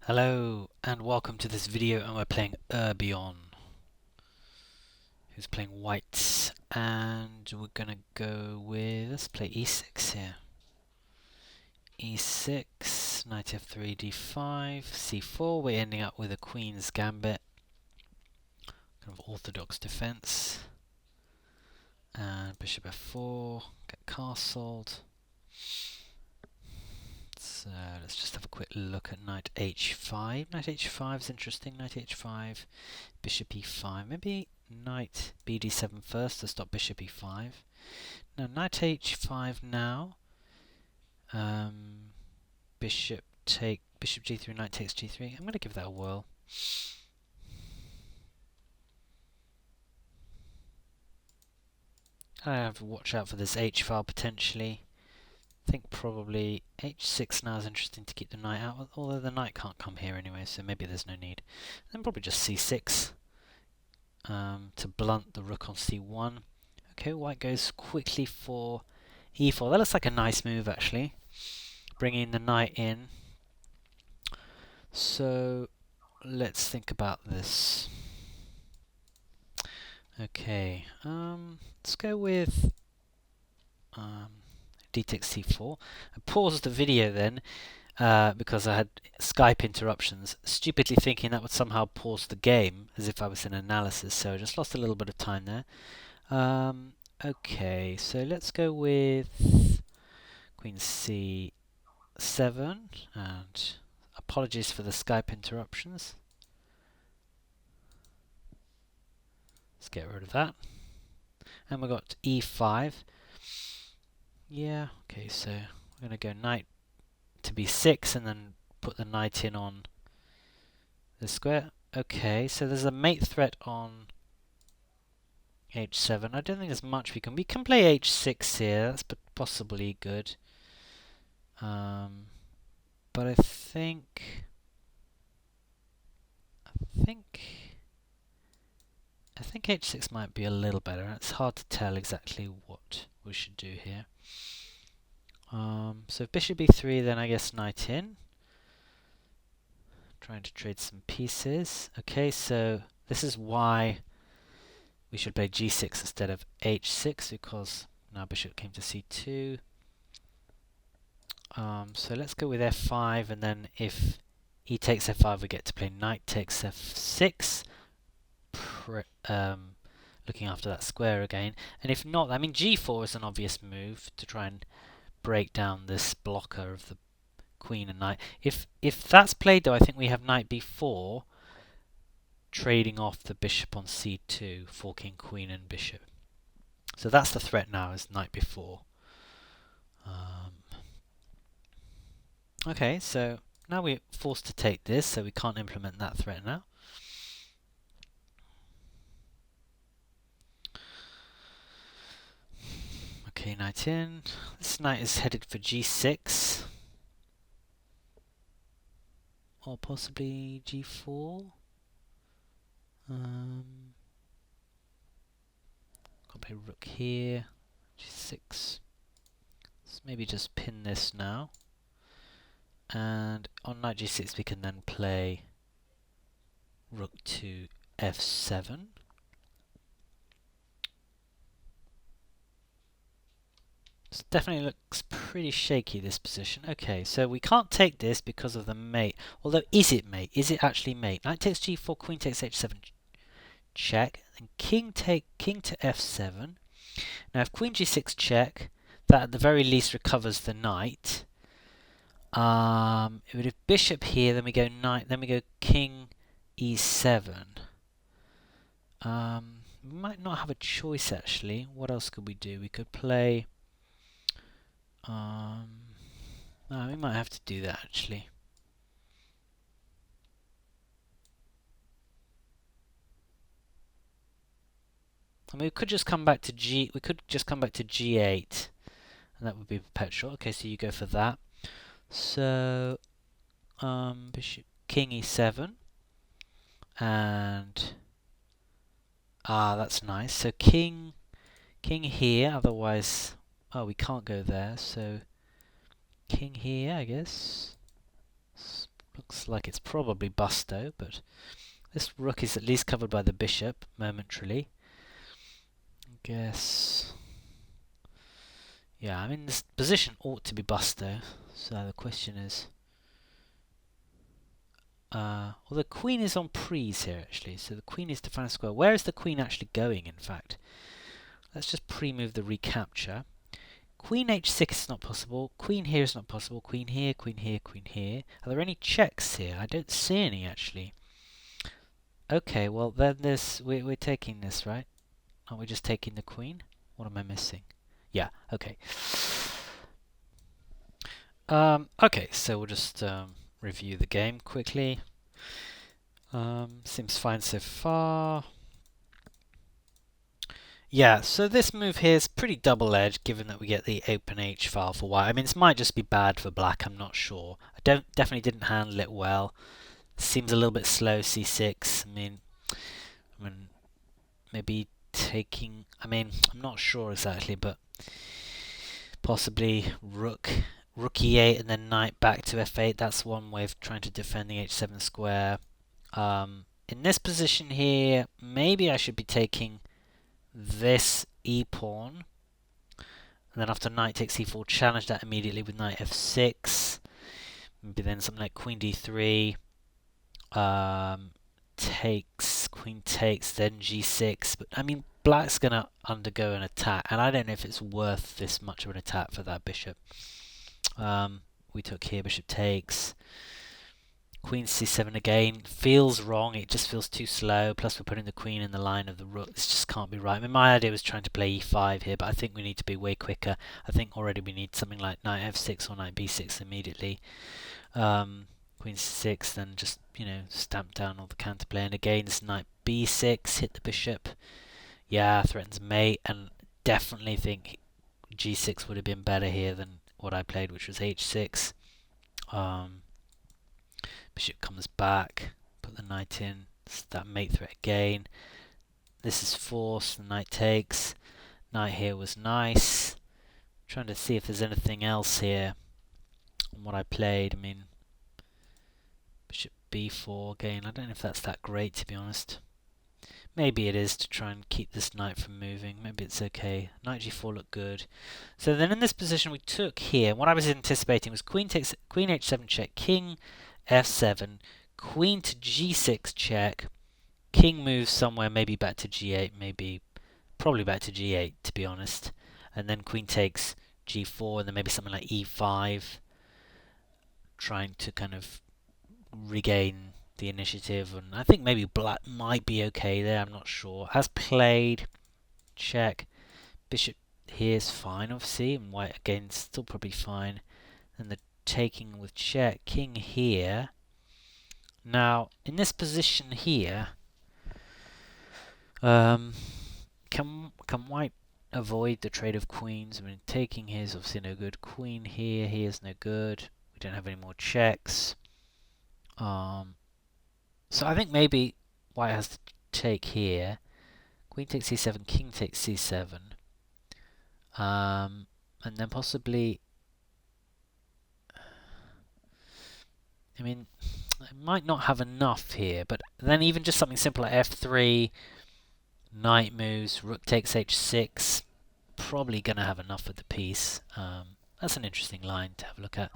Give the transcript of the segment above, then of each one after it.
Hello and welcome to this video, and we're playing Urbion, who's playing whites, and we're gonna go with, let's play e6 here. e6, knight f3, d5, c4. We're ending up with a queen's gambit, kind of orthodox defense, and bishop f4, get castled. So let's just have a quick look at knight h5. Knight h5 is interesting. Knight h5, bishop e5. Maybe knight bd7 first to stop bishop e5. Now knight h5 now. Bishop g3, knight takes g3. I'm going to give that a whirl. I have to watch out for this h file potentially. I think probably h6 now is interesting to keep the knight out, although the knight can't come here anyway, so maybe there's no need. Then probably just c6 to blunt the rook on c1. Okay, white goes quickly for e4. That looks like a nice move actually, bringing the knight in. So let's think about this. Okay, let's go with d takes c4. I paused the video then because I had Skype interruptions, stupidly thinking that would somehow pause the game as if I was in analysis, so I just lost a little bit of time there. Okay, so let's go with queen c7, and apologies for the Skype interruptions. Let's get rid of that. And we've got e5. Yeah, okay, so we're going to go knight to b6 and then put the knight in on the square. Okay, so there's a mate threat on h7. I don't think there's much we can play h6 here. That's possibly good. But I think h6 might be a little better. It's hard to tell exactly what we should do here. So if bishop b3, then I guess knight in. Trying to trade some pieces. Okay, so this is why we should play g6 instead of h6, because now bishop came to c2. So let's go with f5, and then if e takes f5, we get to play knight takes f6, looking after that square again. And if not, I mean g4 is an obvious move to try and break down this blocker of the queen and knight. If that's played though, I think we have knight b4 trading off the bishop on c2, forking queen and bishop. So that's the threat now, is knight b4. Okay, so now we're forced to take this, so we can't implement that threat now. Okay, knight in. This knight is headed for g6. Or possibly g4. Can't play rook here. g6. Let's maybe just pin this now. And on knight g6 we can then play rook to f7. This definitely looks pretty shaky, this position. Okay, so we can't take this because of the mate. Although, is it mate? Is it actually mate? Knight takes g4, queen takes h7, check. And king to f7. Now if queen g6 check, that at the very least recovers the knight. If we do bishop here, then we go knight, then we go king e7. We might not have a choice actually. What else could we do? We could play... no, we might have to do that actually. I mean, we could just come back to g8, and that would be perpetual. Okay, so you go for that. So, bishop, king e7, and that's nice. So king here. Otherwise, we can't go there. So king here, I guess. Looks like it's probably busto, but this rook is at least covered by the bishop momentarily. I guess. Yeah, I mean, this position ought to be busto, so the question is. Well, the queen is on prise here, actually, so the queen is to find a square. Where is the queen actually going, in fact? Let's just pre-move the recapture. Queen h6 is not possible. Queen here is not possible. Queen here, queen here, queen here. Are there any checks here? I don't see any, actually. Okay, well, then we're taking this, right? Aren't we just taking the queen? What am I missing? Yeah, okay. Okay, so we'll just review the game quickly. Seems fine so far. Yeah, so this move here is pretty double-edged, given that we get the open H file for white. I mean, this might just be bad for black, I'm not sure. I definitely didn't handle it well. Seems a little bit slow, C6. I mean, maybe taking... I mean, I'm not sure exactly, but possibly rook e8 and then knight back to f8. That's one way of trying to defend the h7 square. In this position here, maybe I should be taking this e-pawn, and then after knight takes e4, challenge that immediately with knight f6. Maybe then something like queen d3, queen takes, then g6. But I mean, black's gonna undergo an attack, and I don't know if it's worth this much of an attack for that bishop. We took here, bishop takes. Queen c7 again. Feels wrong, it just feels too slow. Plus we're putting the queen in the line of the rook. This just can't be right. I mean, my idea was trying to play e5 here, but I think we need to be way quicker. I think already we need something like knight f6 or knight b6 immediately. Queen c6, then just, you know, stamp down all the counterplay. And again, this knight b6, hit the bishop. Yeah, threatens mate, and definitely think g6 would have been better here than what I played, which was h6. Bishop comes back, put the knight in, that mate threat again. This is forced, the knight takes. Knight here was nice. Trying to see if there's anything else here on what I played. I mean, bishop b4 again. I don't know if that's that great, to be honest. Maybe it is to try and keep this knight from moving. Maybe it's okay. Knight g4 looked good. So then in this position we took here, what I was anticipating was queen takes, queen h7 check, king f7, queen to g6 check, king moves somewhere, maybe back to g8, probably back to g8 to be honest, and then queen takes g4, and then maybe something like e5, trying to kind of regain the initiative. And I think maybe black might be okay there, I'm not sure. As played, check, bishop here is fine obviously, and white again still probably fine, and the taking with check, king here. Now in this position here, can white avoid the trade of queens? I mean, taking here is obviously no good. Queen here, here's no good. We don't have any more checks. So I think maybe white has to take here. Queen takes c7, king takes c7, and then possibly. I mean, I might not have enough here, but then even just something simple like f3, knight moves, rook takes h6, probably going to have enough of the piece. That's an interesting line to have a look at.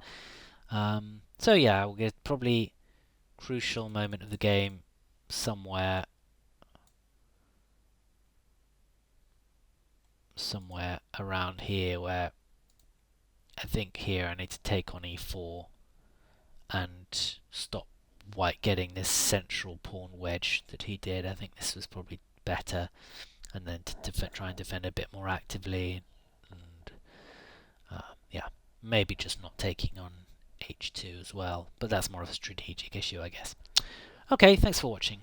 So yeah, we'll get probably crucial moment of the game somewhere around here, where I think here I need to take on e4 and stop white getting this central pawn wedge that he did. I think this was probably better, and then to try and defend a bit more actively, and yeah, maybe just not taking on h2 as well, but that's more of a strategic issue, I guess. Okay, thanks for watching.